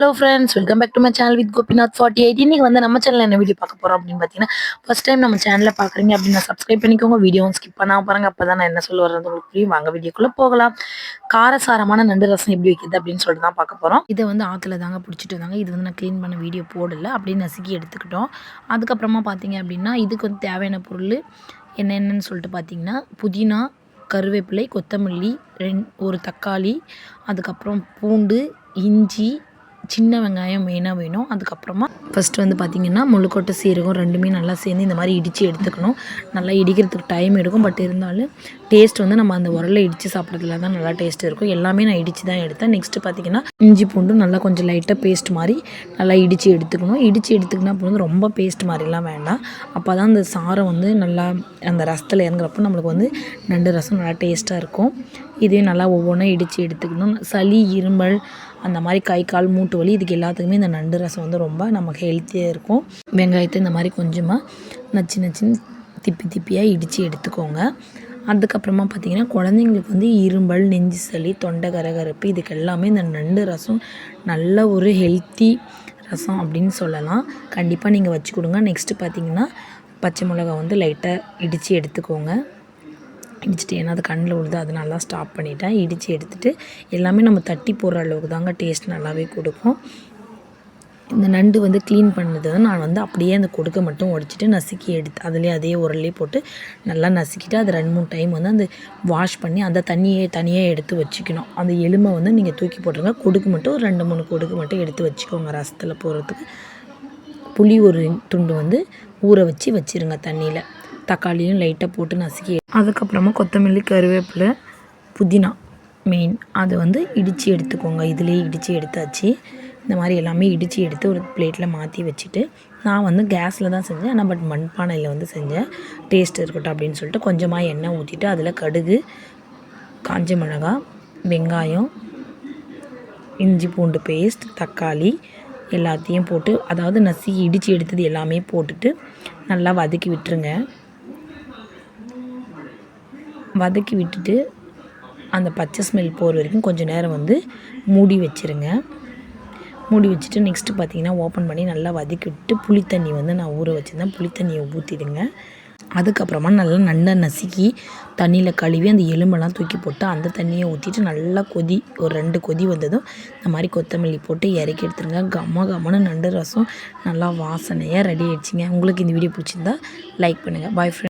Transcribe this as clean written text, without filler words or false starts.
Hello friends, welcome back to my channel with Gopinath 48. இன்னைக்கு வந்து நம்ம சேனலில் என்ன வீடியோ பார்க்க போகிறோம் அப்படின்னு பார்த்தீங்கன்னா, ஃபர்ஸ்ட் டைம் நம்ம சேனலில் பார்க்குறீங்க அப்படின்னா சப்ஸ்கிரைப் பண்ணிக்கோங்க. வீடியோவும் ஸ்கிப் பண்ணாமல் பாருங்க. அப்போ தான் நான் என்ன சொல்ல வர்றது உங்களுக்கு புரியும். வாங்க வீடியோக்குள்ளே போகலாம். காரசாரமான நண்டு ரசம் எப்படி வைக்கிறது அப்படின்னு சொல்லிட்டு தான் பார்க்க போகிறோம். இதை வந்து ஆற்றுல தாங்க பிடிச்சிட்டு வந்தாங்க. இது வந்து நான் க்ளீன் பண்ண வீடியோ போடலை, அப்படியே நசுக்கி எடுத்துக்கிட்டோம். அதுக்கப்புறமா பார்த்தீங்க அப்படின்னா இதுக்கு வந்து தேவையான பொருள் என்னென்னு சொல்லிட்டு பார்த்தீங்கன்னா, புதினா, கருவேப்பிலை, கொத்தமல்லி, ஒரு தக்காளி, அதுக்கப்புறம் பூண்டு, இஞ்சி, சின்ன வெங்காயம் மெயினாக வேணும். அதுக்கப்புறமா ஃபஸ்ட்டு வந்து பார்த்திங்கன்னா முழுக்கொட்டை சீரகம் ரெண்டுமே நல்லா சேர்ந்து இந்த மாதிரி இடித்து எடுத்துக்கணும். நல்லா இடிக்கிறதுக்கு டைம் எடுக்கும், பட் இருந்தாலும் டேஸ்ட் வந்து நம்ம அந்த உரலை இடித்து சாப்பிட்றதுல தான் நல்லா டேஸ்ட் இருக்கும். எல்லாமே நான் இடித்து தான் எடுத்தேன். நெக்ஸ்ட்டு பார்த்திங்கன்னா இஞ்சி பூண்டு நல்லா கொஞ்சம் லைட்டாக பேஸ்ட் மாதிரி நல்லா இடித்து எடுத்துக்கணும். இடித்து எடுத்துக்கினா இப்போ வந்து ரொம்ப பேஸ்ட் மாதிரிலாம் வேண்டாம். அப்போ தான் அந்த சாரம் வந்து நல்லா அந்த ரசத்தில் இறங்குறப்போ நம்மளுக்கு வந்து நண்டு ரசம் நல்லா டேஸ்ட்டாக இருக்கும். இதையும் நல்லா ஒவ்வொன்றா இடித்து எடுத்துக்கணும். சளி, இருமல், அந்த மாதிரி கை கால் மூட்டு வலி இதுக்கு எல்லாத்துக்குமே இந்த நண்டு ரசம் வந்து ரொம்ப நமக்கு ஹெல்த்தியாக இருக்கும். வெங்காயத்தை இந்த மாதிரி கொஞ்சமாக நச்சுன்னு திப்பியாக இடித்து எடுத்துக்கோங்க. அதுக்கப்புறமா பார்த்திங்கன்னா குழந்தைங்களுக்கு வந்து இருமல், நெஞ்சு சளி, தொண்டை கரகரப்பு இதுக்கு எல்லாமே இந்த நண்டு ரசம் நல்ல ஒரு ஹெல்த்தி ரசம் அப்படின்னு சொல்லலாம். கண்டிப்பாக நீங்கள் வச்சு கொடுங்க. நெக்ஸ்ட்டு பார்த்திங்கன்னா பச்சை மிளகா வந்து லைட்டாக இடித்து எடுத்துக்கோங்க. இடிச்சிட்டு ஏன்னா அது கண்ணில் விழுது, அதனால தான் ஸ்டாப் பண்ணிட்டேன். இடித்து எடுத்துகிட்டு எல்லாமே நம்ம தட்டி போடுற அளவுக்கு தாங்க டேஸ்ட் நல்லாவே கொடுக்கும். இந்த நண்டு வந்து க்ளீன் பண்ணது நான் வந்து அப்படியே அந்த கொடுக்க மட்டும் உடச்சிட்டு நசுக்கி எடுத்து அதிலே அதே உரல்லே போட்டு நல்லா நசுக்கிட்டு அது 2-3 டைம் வந்து அந்த வாஷ் பண்ணி அந்த தண்ணியை தனியாக எடுத்து வச்சுக்கணும். அந்த எலும்பை வந்து நீங்கள் தூக்கி போட்டுருங்க. கொடுக்கு மட்டும் ஒரு 2-3 கொடுக்கு மட்டும் எடுத்து வச்சுக்கோங்க. ரசத்தில் போடுறதுக்கு புளி ஒரு துண்டு வந்து ஊற வச்சுருங்க தண்ணியில். தக்காளியும் லைட்டாக போட்டு நசுக்கி அதுக்கப்புறமா கொத்தமல்லி, கருவேப்பிலை, புதினா மெயின் அதை வந்து இடித்து எடுத்துக்கோங்க. இதிலேயே இடித்து எடுத்தாச்சு. இந்த மாதிரி எல்லாமே இடித்து எடுத்து ஒரு பிளேட்டில் மாற்றி வச்சுட்டு நான் வந்து கேஸில் தான் செஞ்சேன். ஆனால் பட் மண்பானையில் வந்து செஞ்சேன். டேஸ்ட் இருக்கட்டும் அப்படின்னு சொல்லிட்டு கொஞ்சமாக எண்ணெய் ஊற்றிட்டு அதில் கடுகு, காஞ்ச மிளகா, வெங்காயம், இஞ்சி பூண்டு பேஸ்ட், தக்காளி எல்லாத்தையும் போட்டு அதாவது நசுக்கி இடித்து எடுத்தது எல்லாமே போட்டுட்டு நல்லா வதக்கி விட்டுருங்க. வதக்கி விட்டுட்டு அந்த பச்சை ஸ்மெல் போகிற வரைக்கும் கொஞ்சம் நேரம் வந்து மூடி வச்சுருங்க. மூடி வச்சுட்டு நெக்ஸ்ட்டு பார்த்திங்கன்னா ஓப்பன் பண்ணி நல்லா வதக்கி விட்டு புளித்தண்ணி வந்து நான் ஊற வச்சுருந்தேன். புளித்தண்ணியை ஊற்றிடுங்க. அதுக்கப்புறமா நல்லா நண்டை நசுக்கி தண்ணியில் கழுவி அந்த எலும்பெல்லாம் தூக்கி போட்டு அந்த தண்ணியை ஊற்றிட்டு நல்லா ஒரு 2 கொதி வந்ததும் இந்த மாதிரி கொத்தமல்லி போட்டு இறக்கி எடுத்துருங்க. கம்மன்னு நண்டு ரசம் நல்லா வாசனையாக ரெடி ஆகிடுச்சிங்க. உங்களுக்கு இந்த வீடியோ பிடிச்சிருந்தா லைக் பண்ணுங்கள். பாய் ஃப்ரெண்ட்.